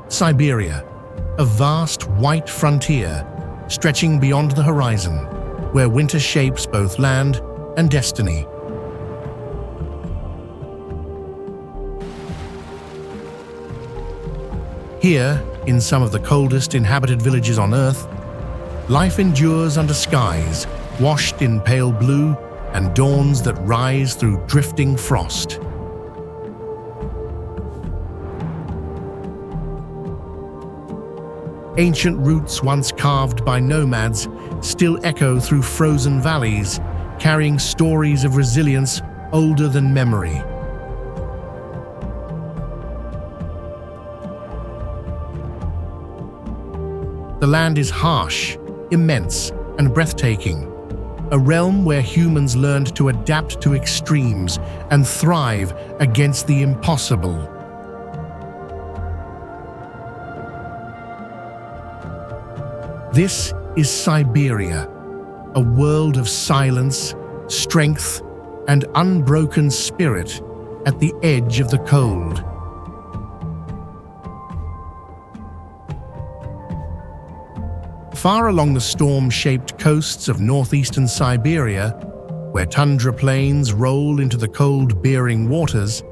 Siberia, a vast white frontier stretching beyond the horizon, where winter shapes both land and destiny. Here, in some of the coldest inhabited villages on Earth, life endures under skies washed in pale blue and dawns that rise through drifting frost. Ancient roots once carved by nomads still echo through frozen valleys, carrying stories of resilience older than memory. The land is harsh, immense, and breathtaking, a realm where humans learned to adapt to extremes and thrive against the impossible. This is Siberia, a world of silence, strength, and unbroken spirit at the edge of the cold. Far along the storm-shaped coasts of northeastern Siberia, where tundra plains roll into the cold-bearing waters,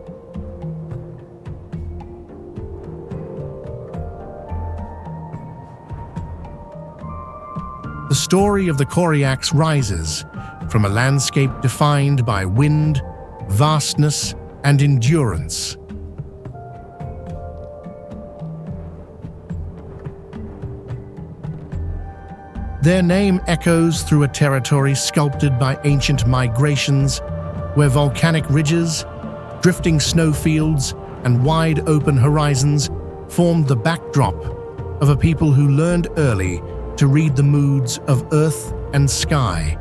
the story of the Koryaks rises from a landscape defined by wind, vastness, and endurance. Their name echoes through a territory sculpted by ancient migrations, where volcanic ridges, drifting snowfields, and wide open horizons formed the backdrop of a people who learned early to read the moods of earth and sky.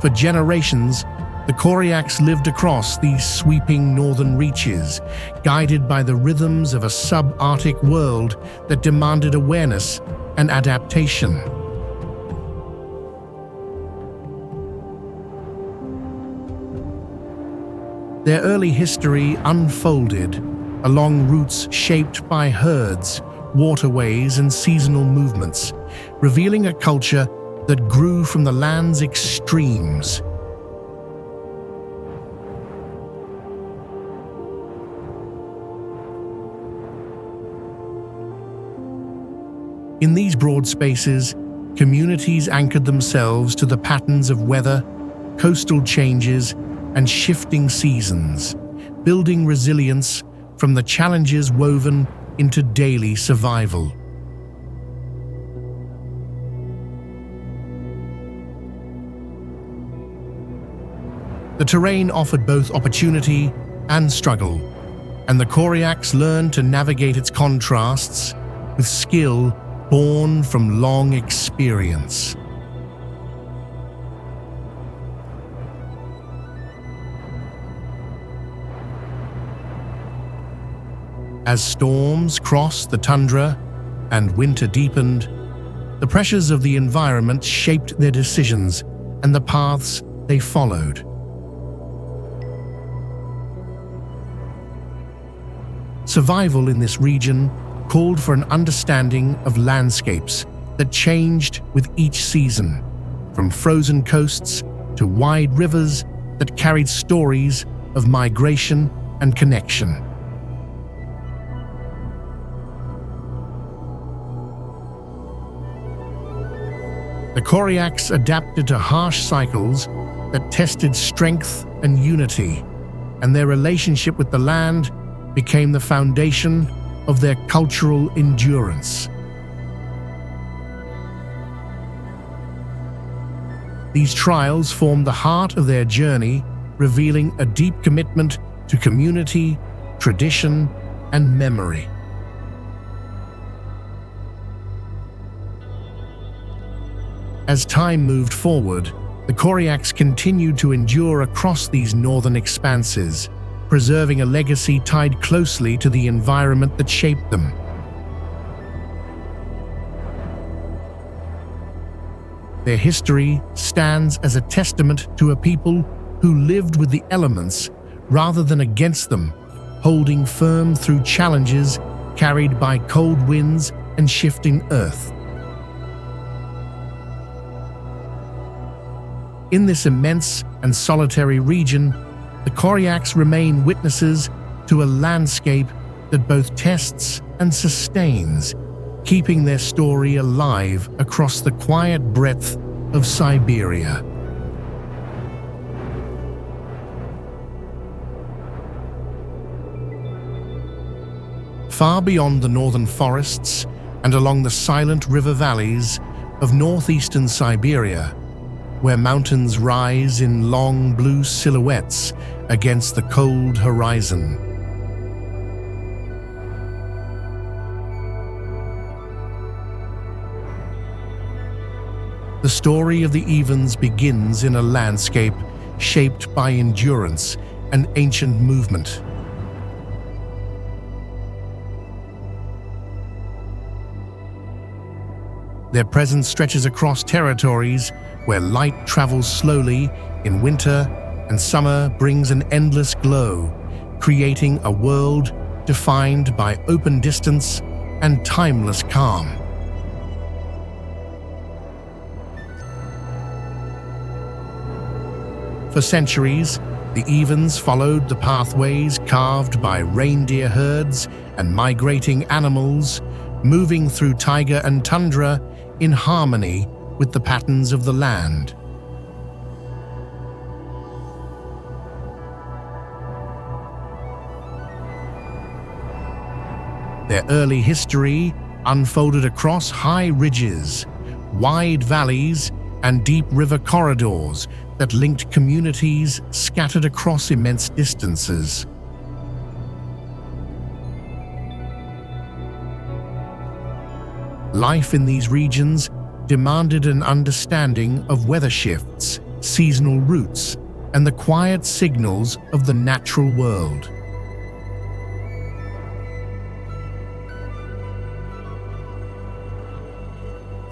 For generations, the Koryaks lived across these sweeping northern reaches, guided by the rhythms of a subarctic world that demanded awareness and adaptation. Their early history unfolded along routes shaped by herds, waterways, and seasonal movements, revealing a culture that grew from the land's extremes. In these broad spaces, communities anchored themselves to the patterns of weather, coastal changes, and shifting seasons, building resilience from the challenges woven into daily survival. The terrain offered both opportunity and struggle, and the Koryaks learned to navigate its contrasts with skill born from long experience. As storms crossed the tundra and winter deepened, the pressures of the environment shaped their decisions and the paths they followed. Survival in this region called for an understanding of landscapes that changed with each season, from frozen coasts to wide rivers that carried stories of migration and connection. The Koryaks adapted to harsh cycles that tested strength and unity, and their relationship with the land became the foundation of their cultural endurance. These trials formed the heart of their journey, revealing a deep commitment to community, tradition, and memory. As time moved forward, the Koryaks continued to endure across these northern expanses, preserving a legacy tied closely to the environment that shaped them. Their history stands as a testament to a people who lived with the elements rather than against them, holding firm through challenges carried by cold winds and shifting earth. In this immense and solitary region, the Koryaks remain witnesses to a landscape that both tests and sustains, keeping their story alive across the quiet breadth of Siberia. Far beyond the northern forests and along the silent river valleys of northeastern Siberia, where mountains rise in long blue silhouettes against the cold horizon. The story of the Evens begins in a landscape shaped by endurance and ancient movement. Their presence stretches across territories where light travels slowly in winter and summer brings an endless glow, creating a world defined by open distance and timeless calm. For centuries, the Evens followed the pathways carved by reindeer herds and migrating animals, moving through taiga and tundra in harmony with the patterns of the land. Their early history unfolded across high ridges, wide valleys, and deep river corridors that linked communities scattered across immense distances. Life in these regions demanded an understanding of weather shifts, seasonal routes, and the quiet signals of the natural world.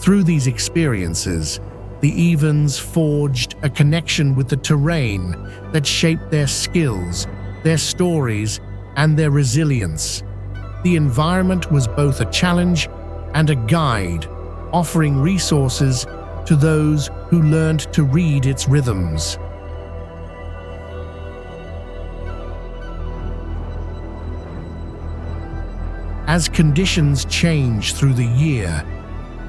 Through these experiences, the Evens forged a connection with the terrain that shaped their skills, their stories, and their resilience. The environment was both a challenge and a guide, offering resources to those who learned to read its rhythms. As conditions changed through the year,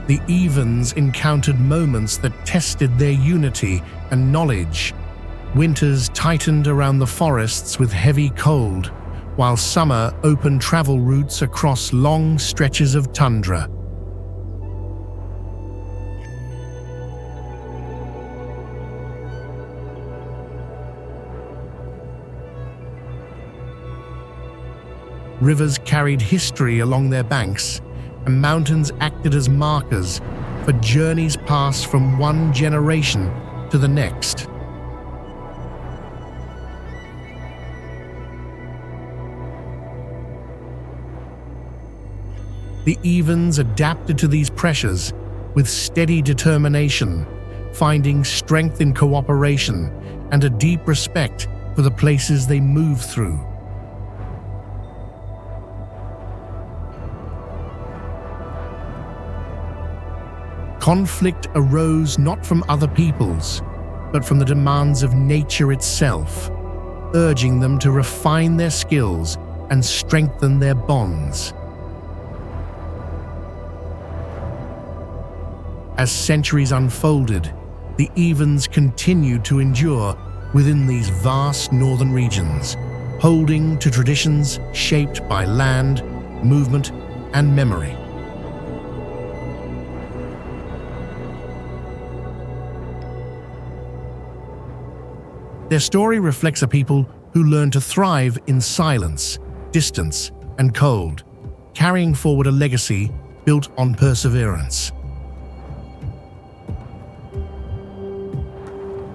the Evens encountered moments that tested their unity and knowledge. Winters tightened around the forests with heavy cold, while summer opened travel routes across long stretches of tundra. Rivers carried history along their banks, and mountains acted as markers for journeys passed from one generation to the next. The Evens adapted to these pressures with steady determination, finding strength in cooperation and a deep respect for the places they moved through. Conflict arose not from other peoples, but from the demands of nature itself, urging them to refine their skills and strengthen their bonds. As centuries unfolded, the Evens continued to endure within these vast northern regions, holding to traditions shaped by land, movement, and memory. Their story reflects a people who learn to thrive in silence, distance, and cold, carrying forward a legacy built on perseverance.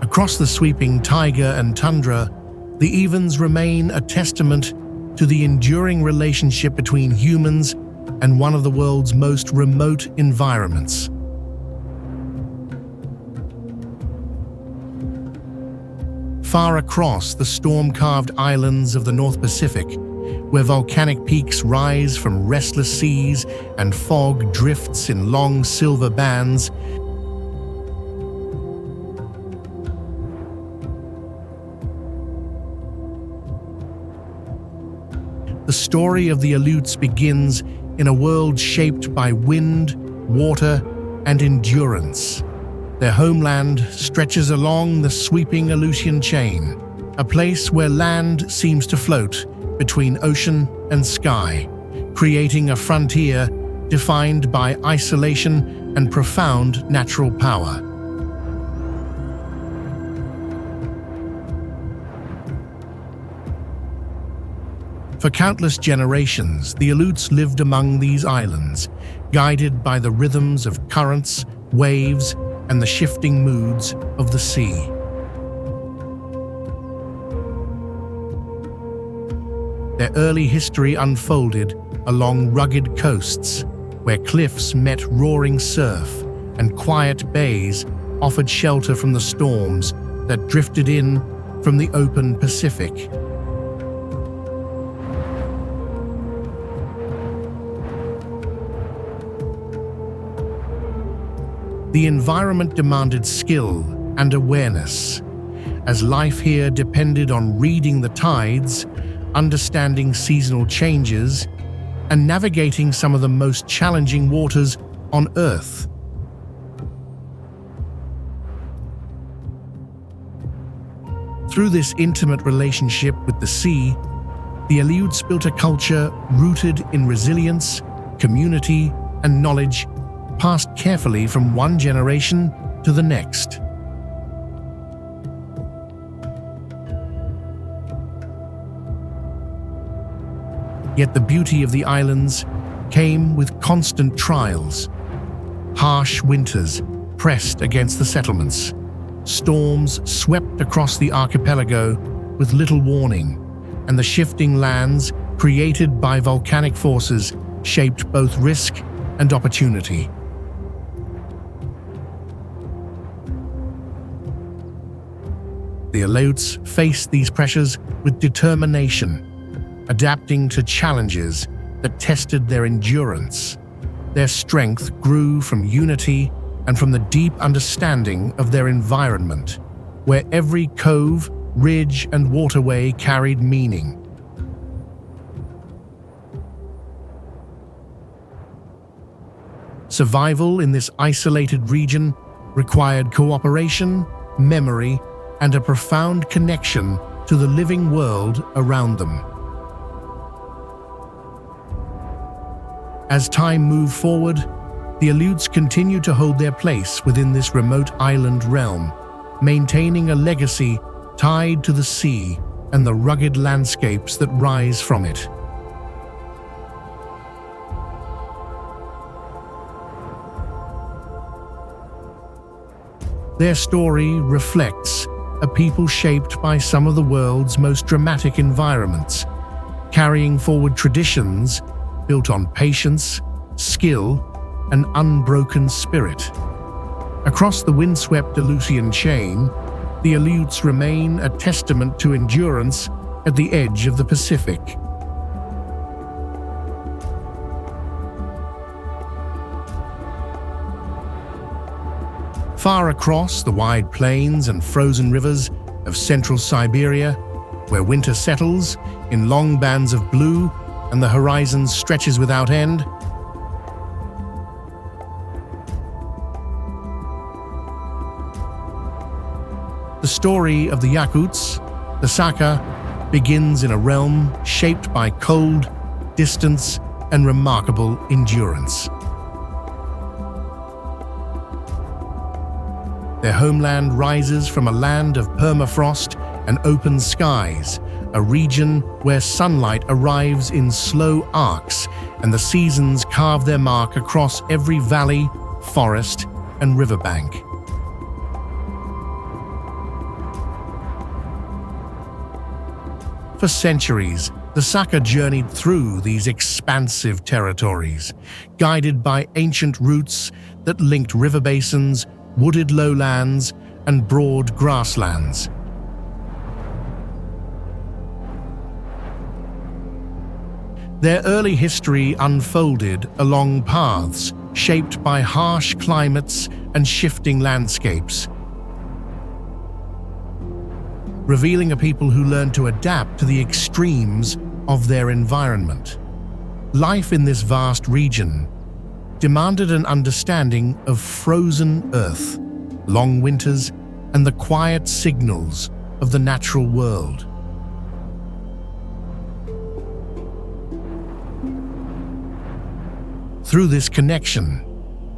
Across the sweeping taiga and tundra, the Evens remain a testament to the enduring relationship between humans and one of the world's most remote environments. Far across the storm-carved islands of the North Pacific, where volcanic peaks rise from restless seas and fog drifts in long silver bands, the story of the Aleuts begins in a world shaped by wind, water, and endurance. Their homeland stretches along the sweeping Aleutian chain, a place where land seems to float between ocean and sky, creating a frontier defined by isolation and profound natural power. For countless generations, the Aleuts lived among these islands, guided by the rhythms of currents, waves, and the shifting moods of the sea. Their early history unfolded along rugged coasts, where cliffs met roaring surf and quiet bays offered shelter from the storms that drifted in from the open Pacific. The environment demanded skill and awareness, as life here depended on reading the tides, understanding seasonal changes, and navigating some of the most challenging waters on Earth. Through this intimate relationship with the sea, the Aleuts built a culture rooted in resilience, community, and knowledge passed carefully from one generation to the next. Yet the beauty of the islands came with constant trials. Harsh winters pressed against the settlements. Storms swept across the archipelago with little warning, and the shifting lands created by volcanic forces shaped both risk and opportunity. The Aleuts faced these pressures with determination, adapting to challenges that tested their endurance. Their strength grew from unity and from the deep understanding of their environment, where every cove, ridge, and waterway carried meaning. Survival in this isolated region required cooperation, memory, and a profound connection to the living world around them. As time moved forward, the Aleuts continued to hold their place within this remote island realm, maintaining a legacy tied to the sea and the rugged landscapes that rise from it. Their story reflects a people shaped by some of the world's most dramatic environments, carrying forward traditions built on patience, skill, and unbroken spirit. Across the windswept Aleutian chain, the Aleuts remain a testament to endurance at the edge of the Pacific. Far across the wide plains and frozen rivers of central Siberia, where winter settles in long bands of blue and the horizon stretches without end, the story of the Yakuts, the Saka, begins in a realm shaped by cold, distance, and remarkable endurance. Their homeland rises from a land of permafrost and open skies, a region where sunlight arrives in slow arcs and the seasons carve their mark across every valley, forest, and riverbank. For centuries, the Saka journeyed through these expansive territories, guided by ancient routes that linked river basins, wooded lowlands, and broad grasslands. Their early history unfolded along paths shaped by harsh climates and shifting landscapes, revealing a people who learned to adapt to the extremes of their environment. Life in this vast region demanded an understanding of frozen earth, long winters, and the quiet signals of the natural world. Through this connection,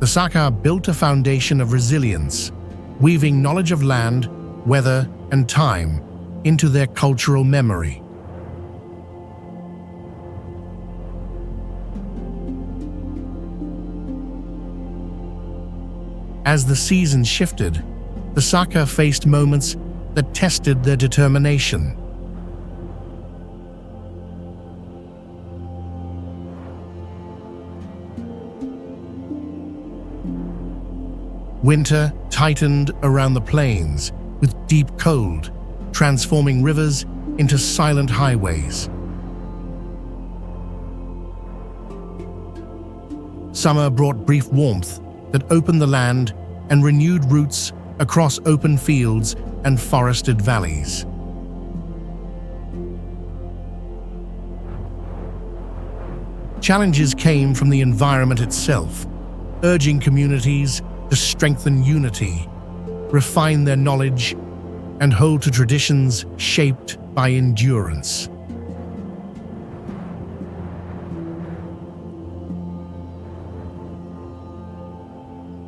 the Saka built a foundation of resilience, weaving knowledge of land, weather, and time into their cultural memory. As the seasons shifted, the Saka faced moments that tested their determination. Winter tightened around the plains with deep cold, transforming rivers into silent highways. Summer brought brief warmth that opened the land and renewed routes across open fields and forested valleys. Challenges came from the environment itself, urging communities to strengthen unity, refine their knowledge, and hold to traditions shaped by endurance.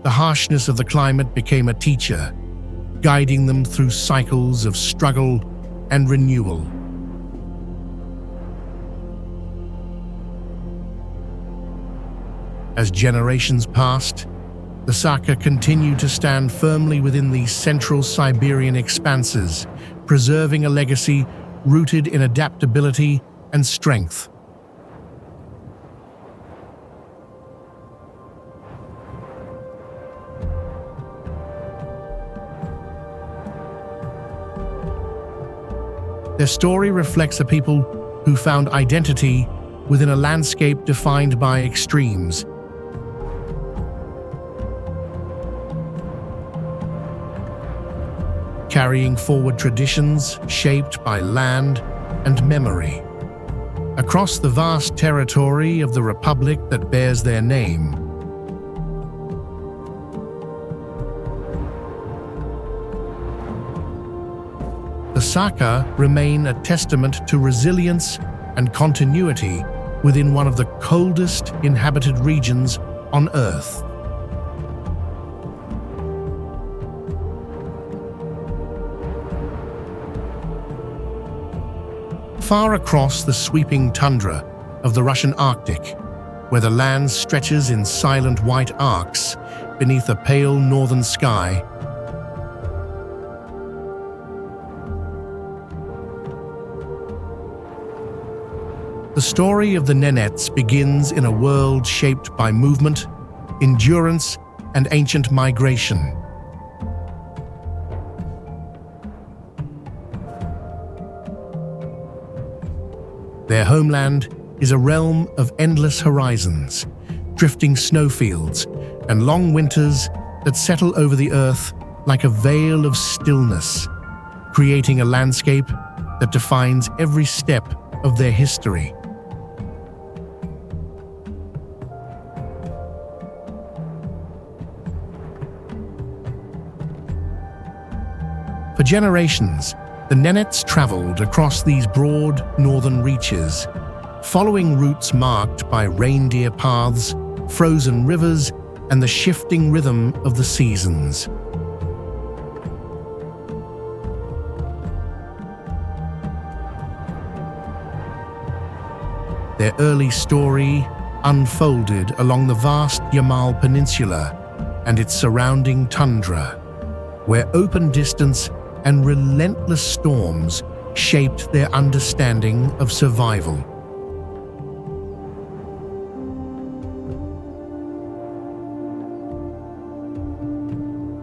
The harshness of the climate became a teacher, guiding them through cycles of struggle and renewal. As generations passed, the Saka continued to stand firmly within the central Siberian expanses, preserving a legacy rooted in adaptability and strength. Their story reflects a people who found identity within a landscape defined by extremes. Carrying forward traditions shaped by land and memory. Across the vast territory of the republic that bears their name, the Saka remain a testament to resilience and continuity within one of the coldest inhabited regions on Earth. Far across the sweeping tundra of the Russian Arctic, where the land stretches in silent white arcs beneath a pale northern sky, the story of the Nenets begins in a world shaped by movement, endurance, and ancient migration. Their homeland is a realm of endless horizons, drifting snowfields, and long winters that settle over the earth like a veil of stillness, creating a landscape that defines every step of their history. For generations, the Nenets traveled across these broad northern reaches, following routes marked by reindeer paths, frozen rivers, and the shifting rhythm of the seasons. Their early story unfolded along the vast Yamal Peninsula and its surrounding tundra, where open distance and relentless storms shaped their understanding of survival.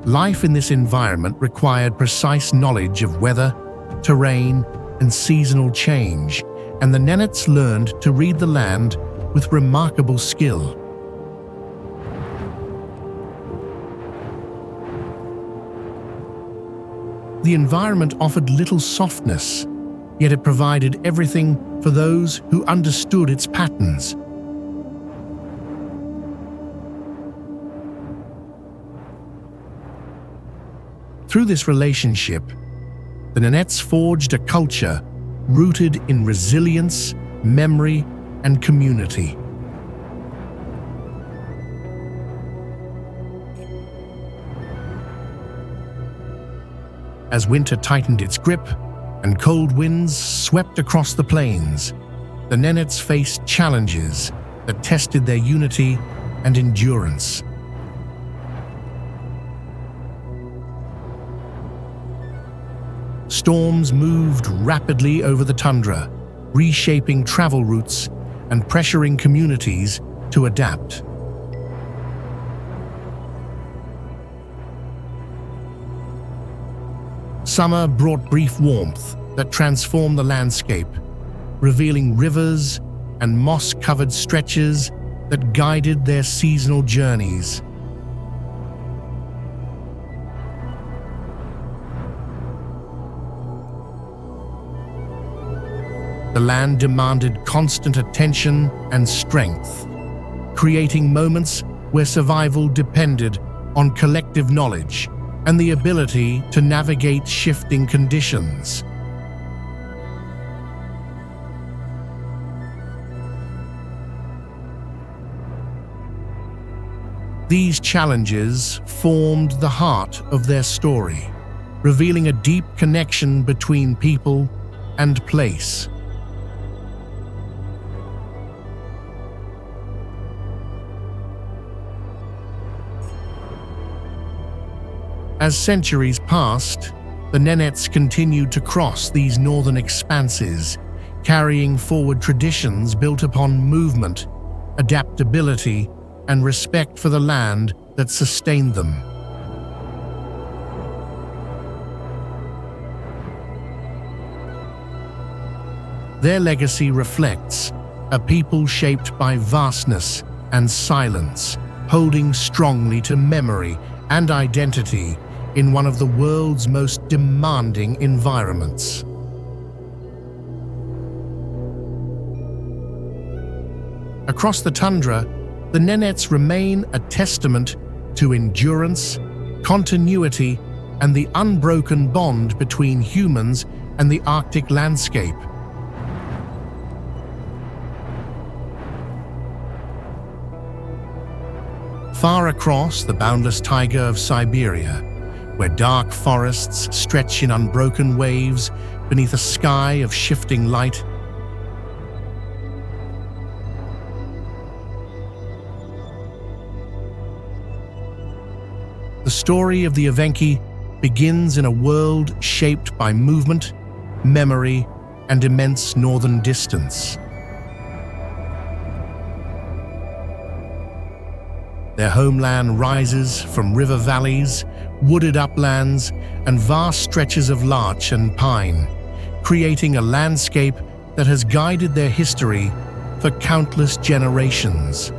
Life in this environment required precise knowledge of weather, terrain, and seasonal change, and the Nenets learned to read the land with remarkable skill. The environment offered little softness, yet it provided everything for those who understood its patterns. Through this relationship, the Nenets forged a culture rooted in resilience, memory, and community. As winter tightened its grip and cold winds swept across the plains, the Nenets faced challenges that tested their unity and endurance. Storms moved rapidly over the tundra, reshaping travel routes and pressuring communities to adapt. Summer brought brief warmth that transformed the landscape, revealing rivers and moss-covered stretches that guided their seasonal journeys. The land demanded constant attention and strength, creating moments where survival depended on collective knowledge and the ability to navigate shifting conditions. These challenges formed the heart of their story, revealing a deep connection between people and place. As centuries passed, the Nenets continued to cross these northern expanses, carrying forward traditions built upon movement, adaptability, and respect for the land that sustained them. Their legacy reflects a people shaped by vastness and silence, holding strongly to memory and identity in one of the world's most demanding environments. Across the tundra, the Nenets remain a testament to endurance, continuity, and the unbroken bond between humans and the Arctic landscape. Far across the boundless taiga of Siberia, where dark forests stretch in unbroken waves beneath a sky of shifting light, the story of the Evenki begins in a world shaped by movement, memory, and immense northern distance. Their homeland rises from river valleys, wooded uplands, and vast stretches of larch and pine, creating a landscape that has guided their history for countless generations.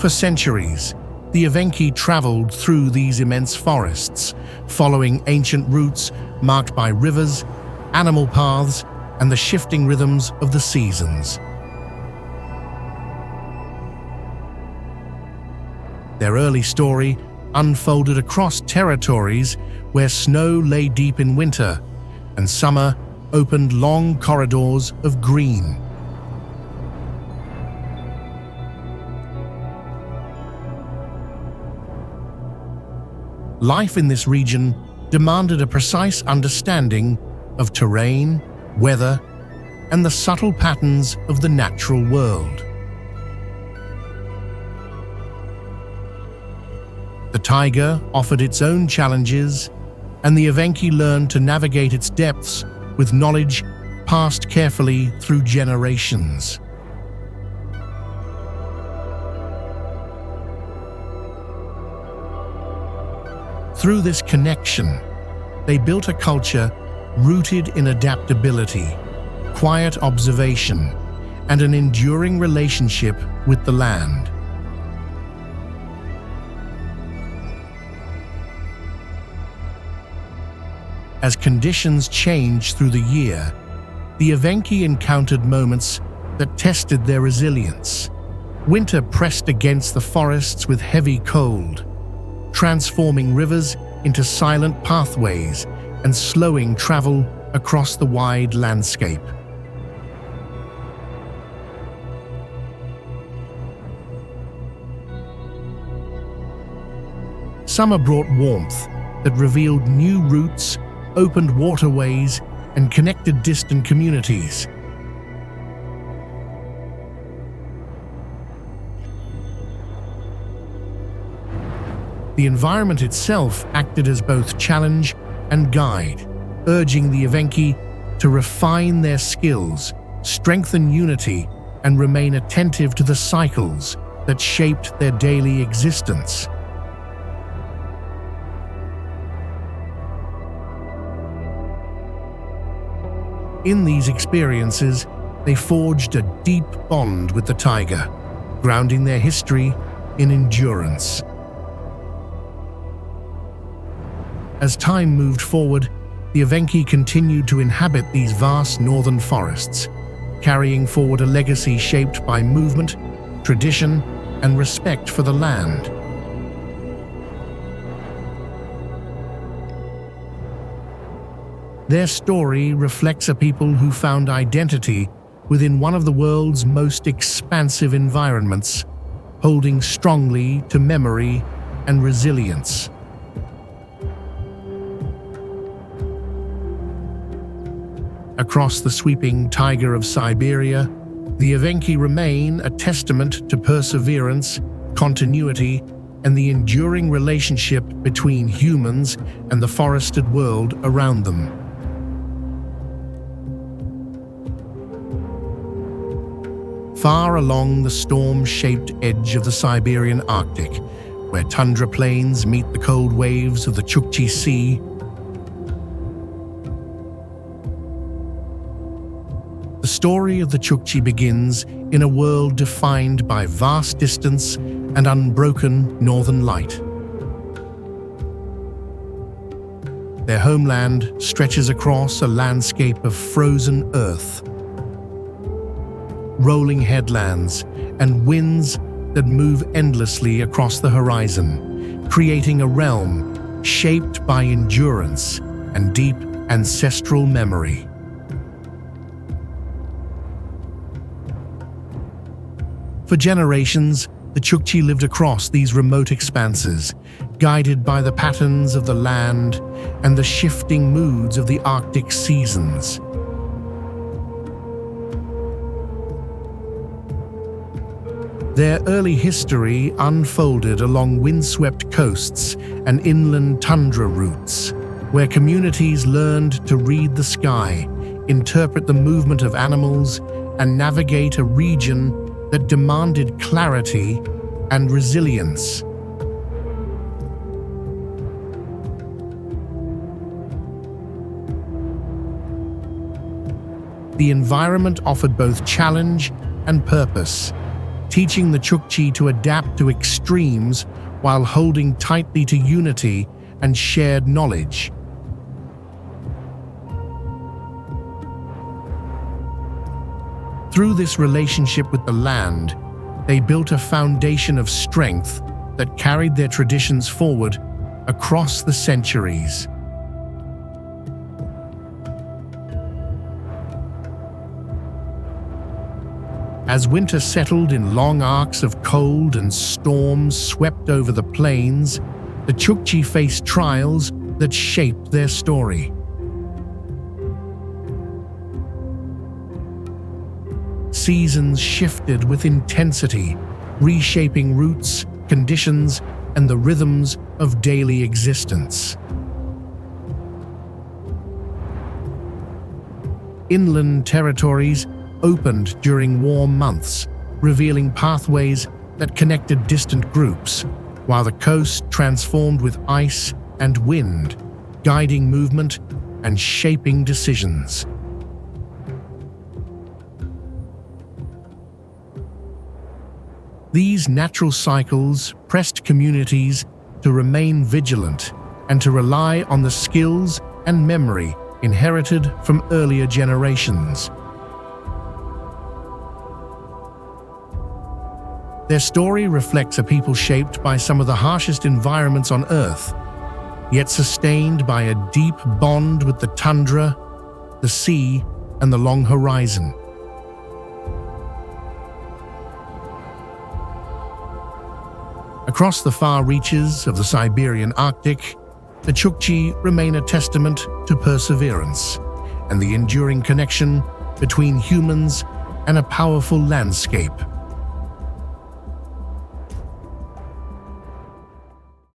For centuries, the Evenki traveled through these immense forests, following ancient routes marked by rivers, animal paths, and the shifting rhythms of the seasons. Their early story unfolded across territories where snow lay deep in winter and summer opened long corridors of green. Life in this region demanded a precise understanding of terrain, weather, and the subtle patterns of the natural world. The taiga offered its own challenges, and the Evenki learned to navigate its depths with knowledge passed carefully through generations. Through this connection, they built a culture rooted in adaptability, quiet observation, and an enduring relationship with the land. As conditions changed through the year, the Evenki encountered moments that tested their resilience. Winter pressed against the forests with heavy cold, transforming rivers into silent pathways and slowing travel across the wide landscape. Summer brought warmth that revealed new routes, opened waterways, and connected distant communities. The environment itself acted as both challenge and guide, urging the Evenki to refine their skills, strengthen unity, and remain attentive to the cycles that shaped their daily existence. In these experiences, they forged a deep bond with the taiga, grounding their history in endurance. As time moved forward, the Evenki continued to inhabit these vast northern forests, carrying forward a legacy shaped by movement, tradition, and respect for the land. Their story reflects a people who found identity within one of the world's most expansive environments, holding strongly to memory and resilience. Across the sweeping taiga of Siberia, the Evenki remain a testament to perseverance, continuity, and the enduring relationship between humans and the forested world around them. Far along the storm-shaped edge of the Siberian Arctic, where tundra plains meet the cold waves of the Chukchi Sea, the story of the Chukchi begins in a world defined by vast distance and unbroken northern light. Their homeland stretches across a landscape of frozen earth, rolling headlands, and winds that move endlessly across the horizon, creating a realm shaped by endurance and deep ancestral memory. For generations, the Chukchi lived across these remote expanses, guided by the patterns of the land and the shifting moods of the Arctic seasons. Their early history unfolded along windswept coasts and inland tundra routes, where communities learned to read the sky, interpret the movement of animals, and navigate a region that demanded clarity and resilience. The environment offered both challenge and purpose, teaching the Chukchi to adapt to extremes while holding tightly to unity and shared knowledge. Through this relationship with the land, they built a foundation of strength that carried their traditions forward across the centuries. As winter settled in long arcs of cold and storms swept over the plains, the Chukchi faced trials that shaped their story. Seasons shifted with intensity, reshaping routes, conditions, and the rhythms of daily existence. Inland territories opened during warm months, revealing pathways that connected distant groups, while the coast transformed with ice and wind, guiding movement and shaping decisions. These natural cycles pressed communities to remain vigilant and to rely on the skills and memory inherited from earlier generations. Their story reflects a people shaped by some of the harshest environments on Earth, yet sustained by a deep bond with the tundra, the sea, and the long horizon. Across the far reaches of the Siberian Arctic, the Chukchi remain a testament to perseverance and the enduring connection between humans and a powerful landscape.